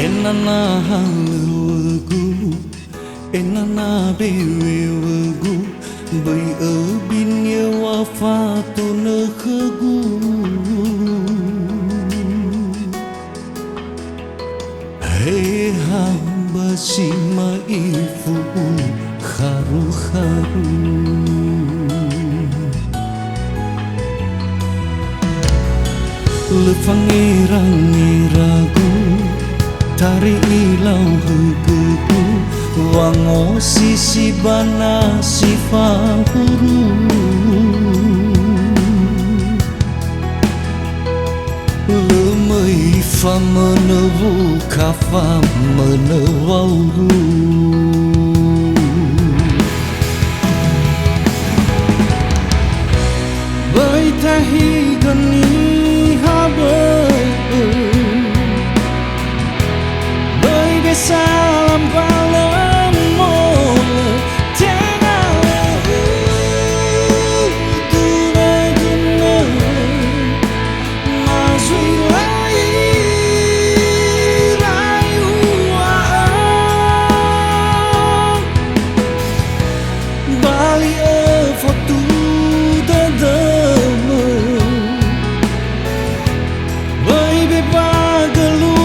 Enana hanggu, enana bewegu, bai bin ya wafatu nekegu. Hei hamba sima ifu haru-haru. Lefangirang-iragu tari ilau hegeku wango sisi bana sifahuru. Lemei fa menewu kafa menewauru. Baitahi geni salam palam mole tengah tuna guna mazui lai rayu bali foto dadame baby pagalu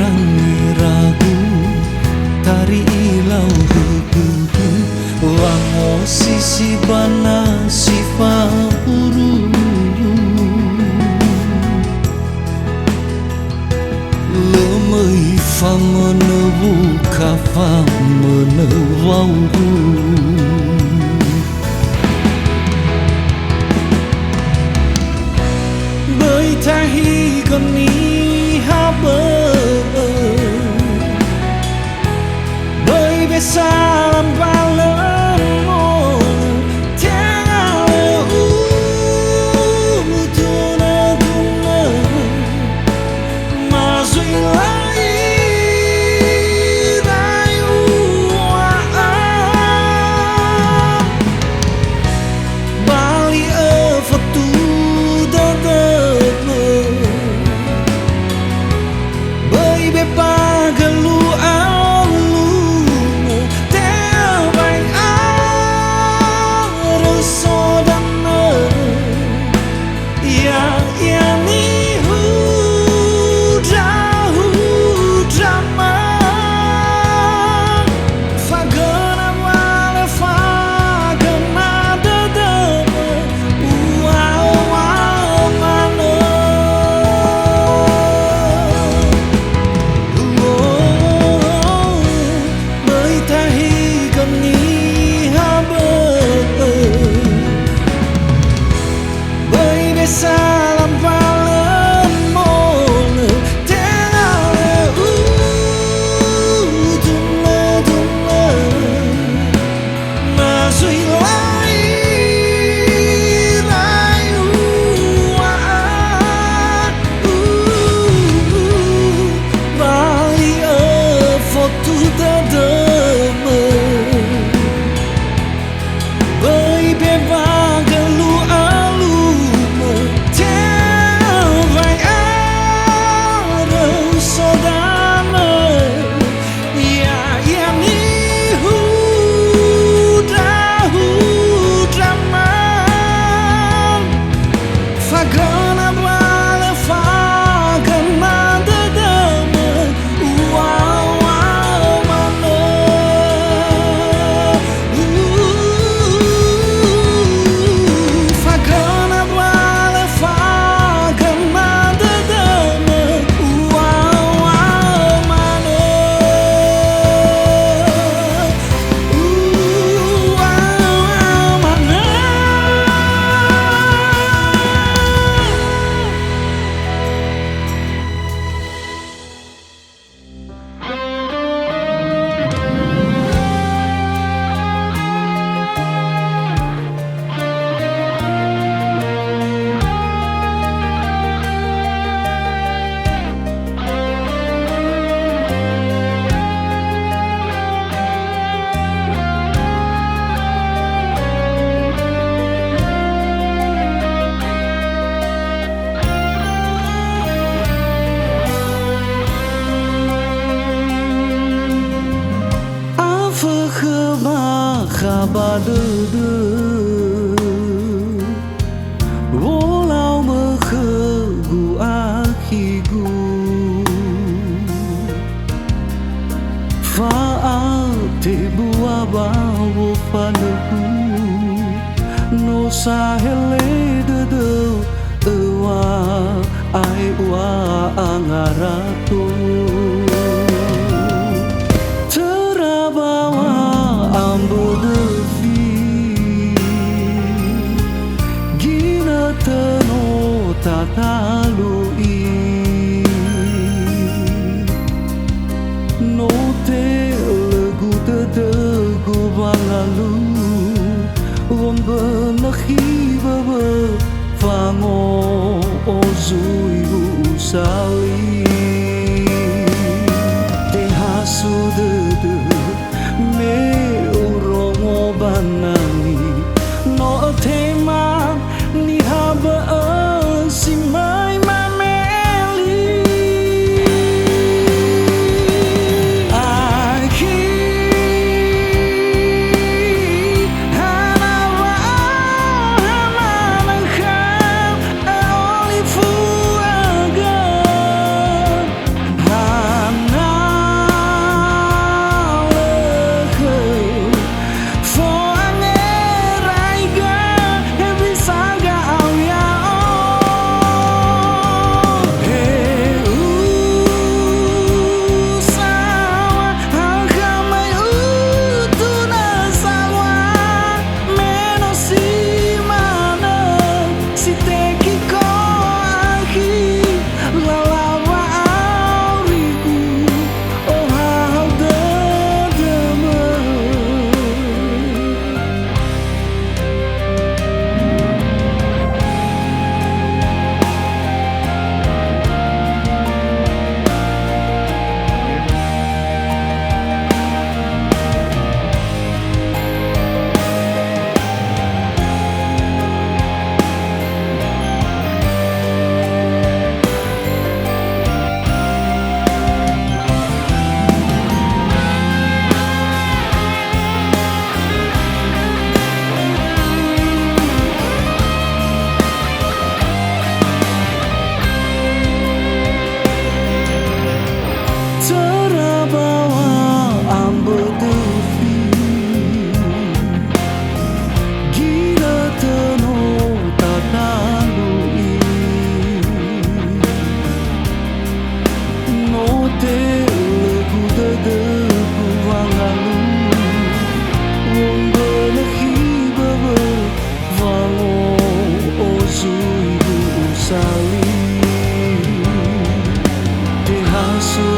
Lefangirang-iragu tari ilau hegeku wango sisi bana sifahuru. Lemei fa menewu kafa menewauru. Baitahi geni baby salam palam tengah tuna guna mazui lai rayu bali foto dadame higu Faal te bua bawo faluku No sahele dedeu ewa ai wa angaratu Terabawa ambo devi Gina teno tatalui No te legu tedegu bangalu Wambenahi baba fango ozui usali Te hasu dede me urongo banani No tema ni haba si mai mameli Aki hanawa hananangkang oli fuaga hanaleke foangeraiga hebisaga auya sawa hangamai utuna sawa menosi mana si teki ko aki lalawa auriku oh how dedeme Terabawa ambo devi Gila teno tatalui No te legu dedeku wangalu Wambenahi baba vango ozui usali Te hasu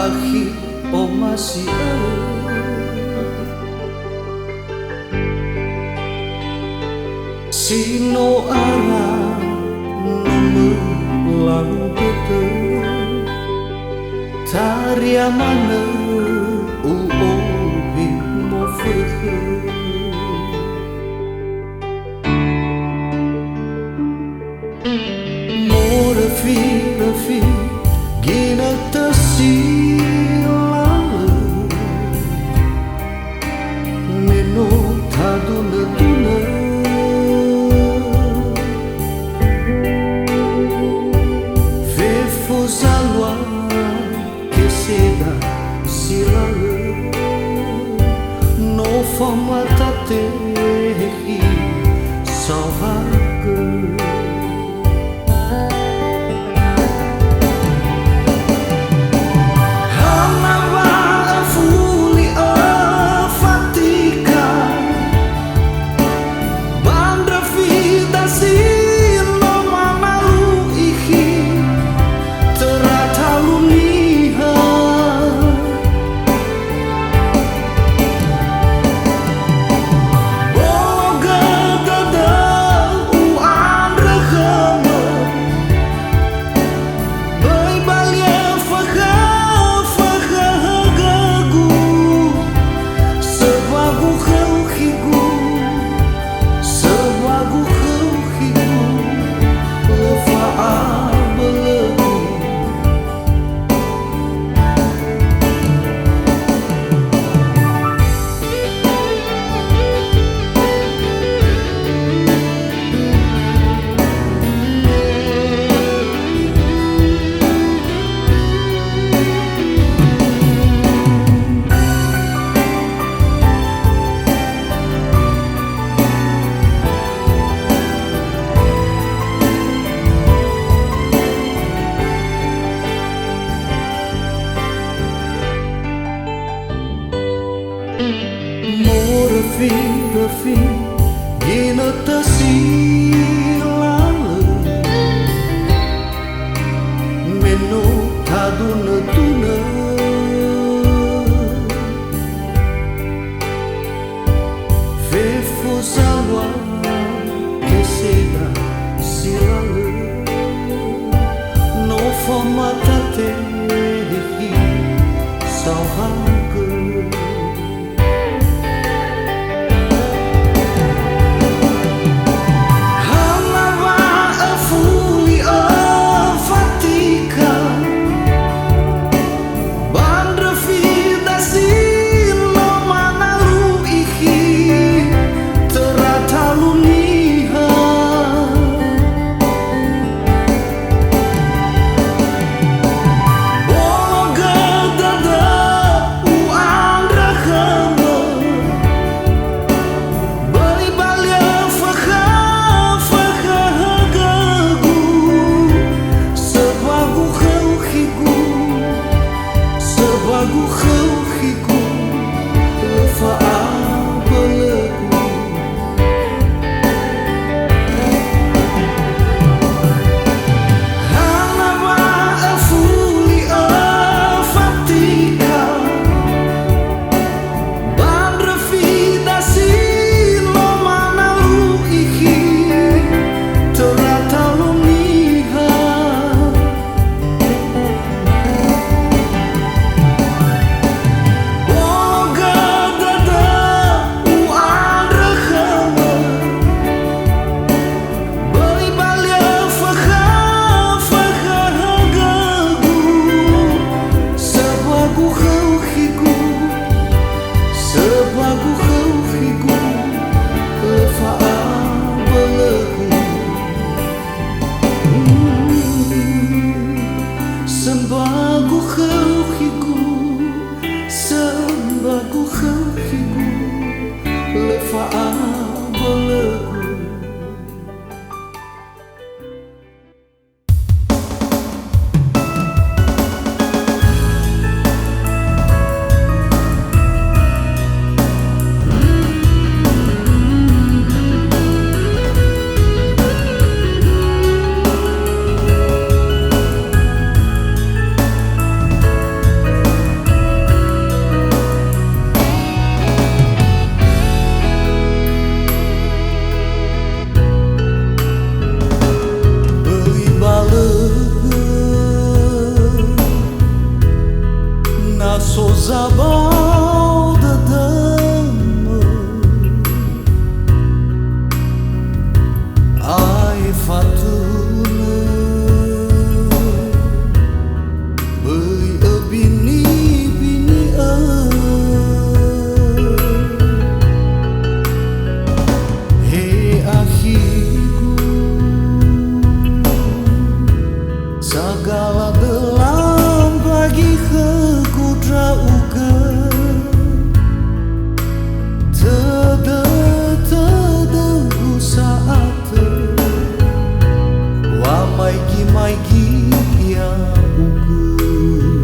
ahi o masih sino ara lang bete taria mana uobi mo fehe mo refi gina tasilale meno taduna duna Zalwa que seda silale no fama tatehi sauhaga Hamava afuli afatika bandra vida sino manalu ihi Refi gina tasilale meno taduna tuna fefo salwa que seda silale no fama tatehi sauhaga zabau de dama ai fatuna bui bini bini he akhirku segala dalam bagi kekudra uga tedengku saat wa maigi ya uga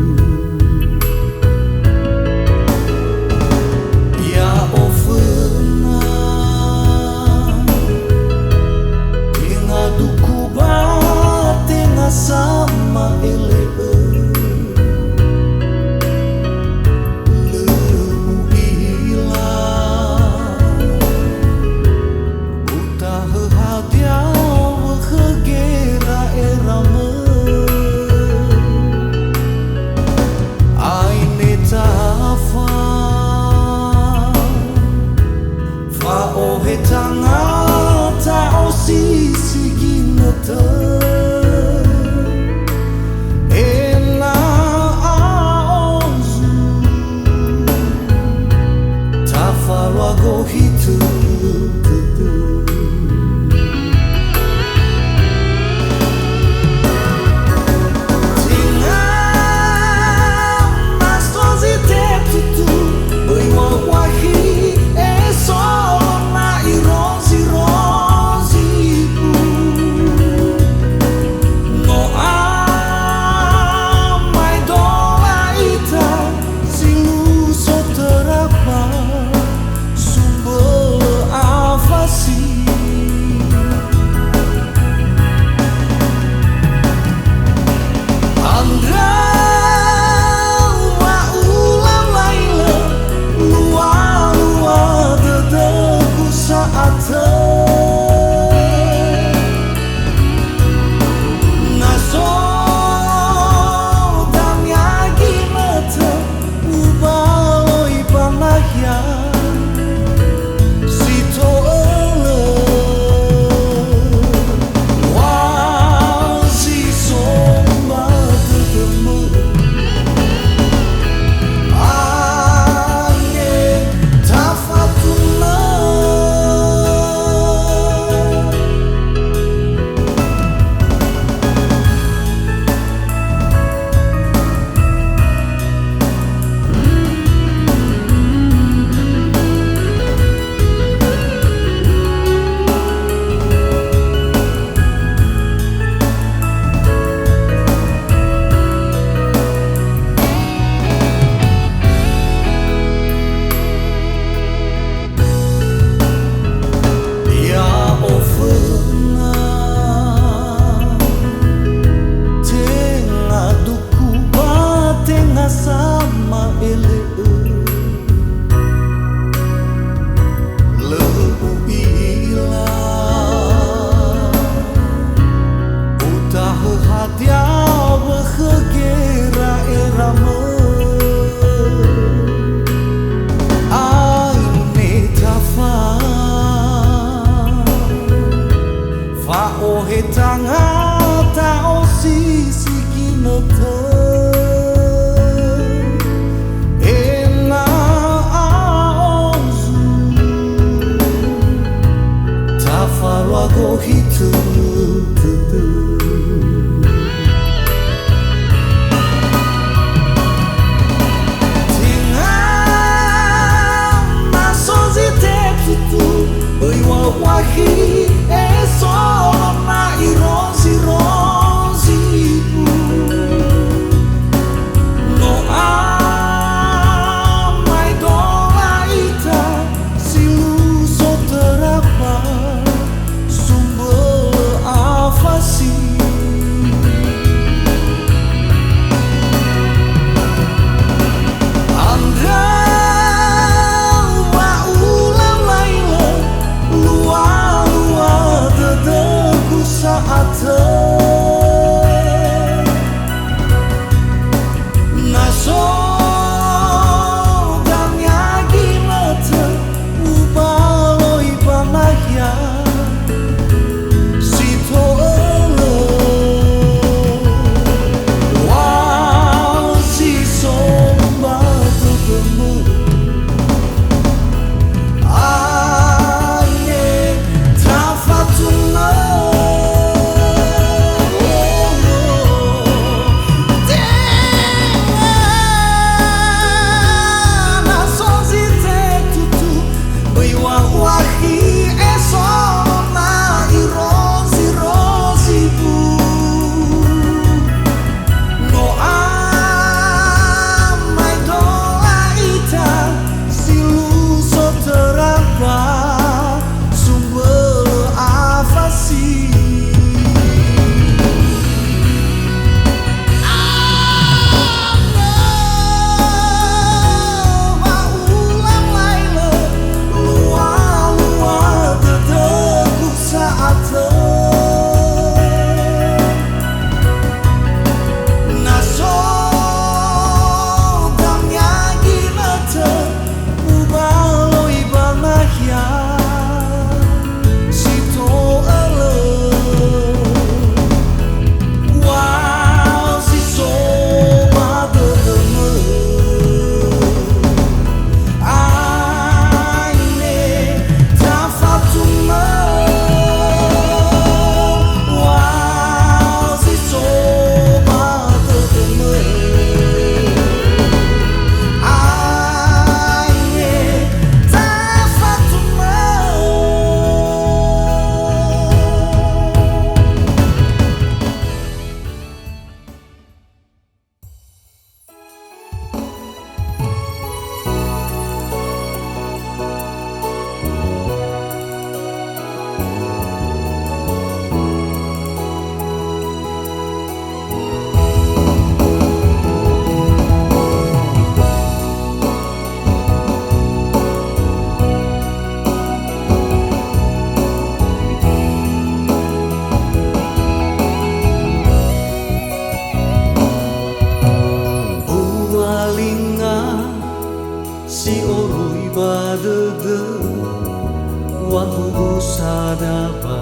Wahu sadaba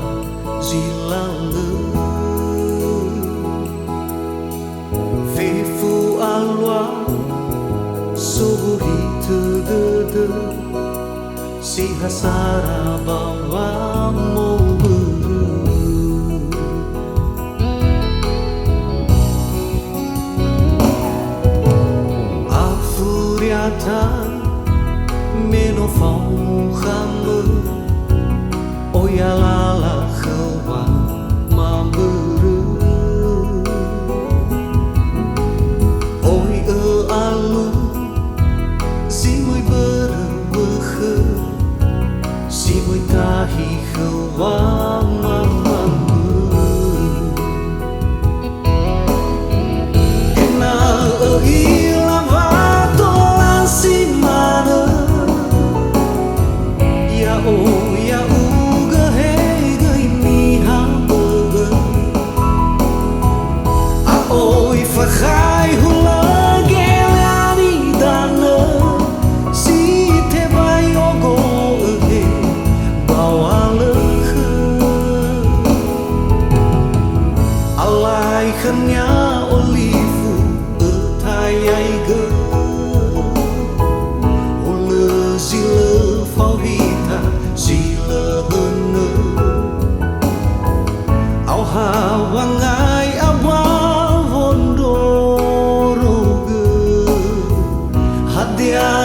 zilale Fefu alwa subuhi tegede Si hasara bawa moberu Afuriata menofau khame Oya lala khawa mamberu Oi alu zimui berbekhe Zimui tahi khawa mamberu Ena ilava tolan simane Ya ya Fagai hula gelani dana si te bai ogo e bawa lekhe alai khanya olifu etayai ge ole zile fawita zile hene au hawangai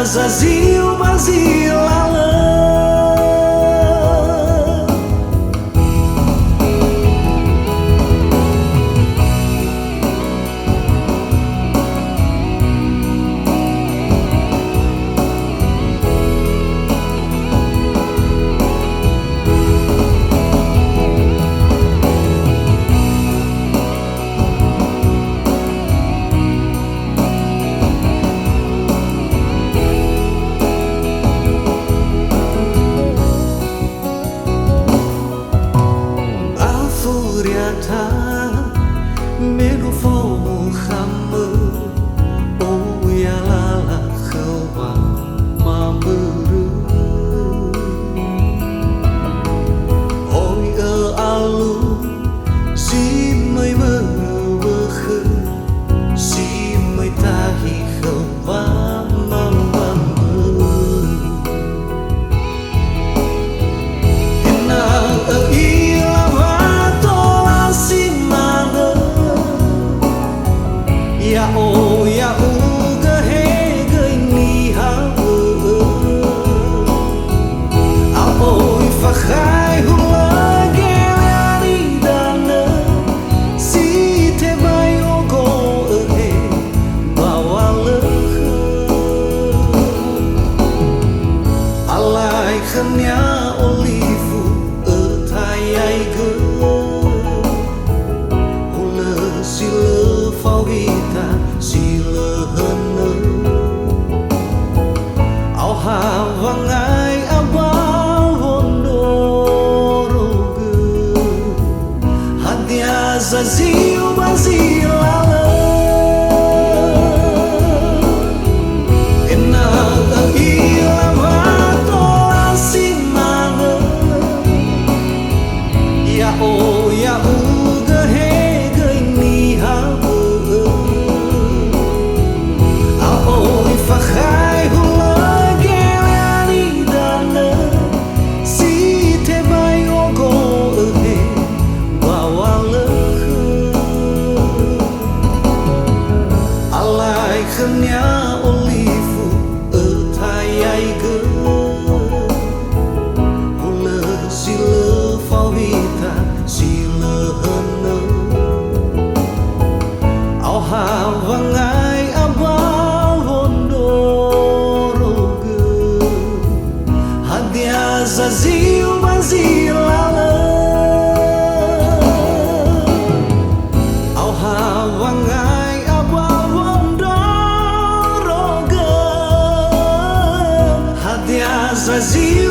Zazil bazilala Menu fomo khame Oya lala khawa mamberu Oi alu zimai berbekhe Zimai tahi khawa mamberu Ena Ya o ya uga he gai ni ha a oi fagai hula gelani dana si te bai ogo e bawa lekhe alai khanya olifu etayai ge hula sile fawita sila hene au hawangai abawondoroge hadia zazil bazilala ena ilava tolan simane ya o ya uga he gai ni ha Fagai hula gelani dana si te bai ogo e bawa lekhe alai khanya olifu etayai ge hula sile fawita sile hene au hawangai Zazil bazilala Au hawangai abawondoroge Hadia zazil